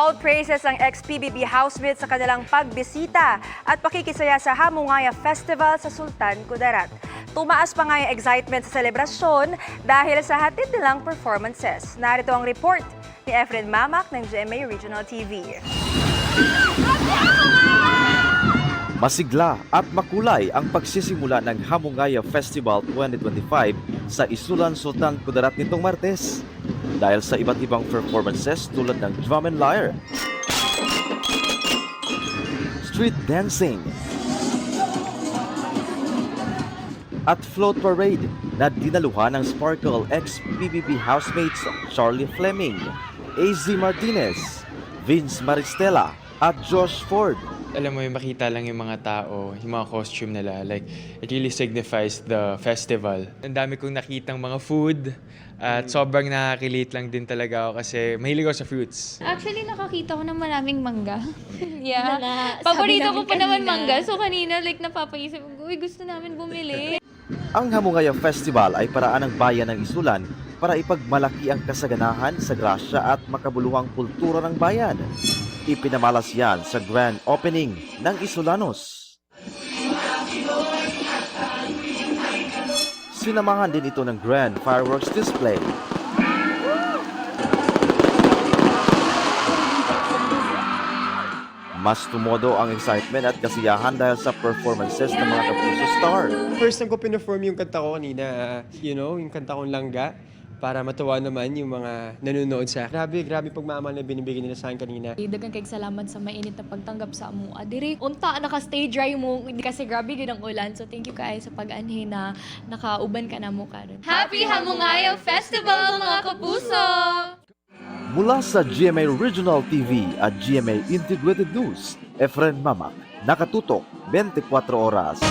All praises ang ex-PBB housemate sa kanilang pagbisita at pakikisaya sa Hamungaya Festival sa Sultan Kudarat. Tumaas pa nga yung excitement sa selebrasyon dahil sa hatid nilang performances. Narito ang report ni Efren Mamak ng GMA Regional TV. Masigla at makulay ang pagsisimula ng Hamungaya Festival 2025 sa Isulan, Sultan Kudarat nitong Martes. Dahil sa iba't ibang performances tulad ng drum and lyre, street dancing, at float parade na dinaluhan ng Sparkle ex-PBB housemates Charlie Fleming, AZ Martinez, Vince Maristella at Josh Ford. Alam mo, yung makita lang yung mga tao, yung mga costume nila, like, it really signifies the festival. Ang dami kong nakitang mga food at sobrang nakakilate lang din talaga ako kasi mahilig ako sa fruits. Actually, nakakita ko ng maraming mangga. Yeah. Sabi Paborito ko namin pa naman kanina. mangga. So, kanina, like, napapaisip ko, uy, gusto namin bumili. Ang Hamungaya Festival ay paraan ng bayan ng Isulan para ipagmalaki ang kasaganahan sa grasya at makabuluhang kultura ng bayan. Ipinamalas yan sa grand opening ng Isulanos. Sinamahan din ito ng grand fireworks display. Mas tumodo ang excitement at kasiyahan dahil sa performances ng mga Kapuso star. First time ko pina-form yung kanta ko kanina, yung kanta kong Langga, para matuwa naman yung mga nanonood sa akin. Grabe pagmamahal na binibigyan nila sa akin kanina. Daghang kay salamat sa mainit na pagtanggap sa amo. Adiri, unta naka-stay dry mo kasi grabe gyud ang ulan. So thank you kaayo sa pag-anhi na nakauban ka na mo karon. Happy Hamungaya Festival, mga kapuso! Mula sa GMA Regional TV at GMA Integrated News, Efren Mamak, nakatutok 24 oras.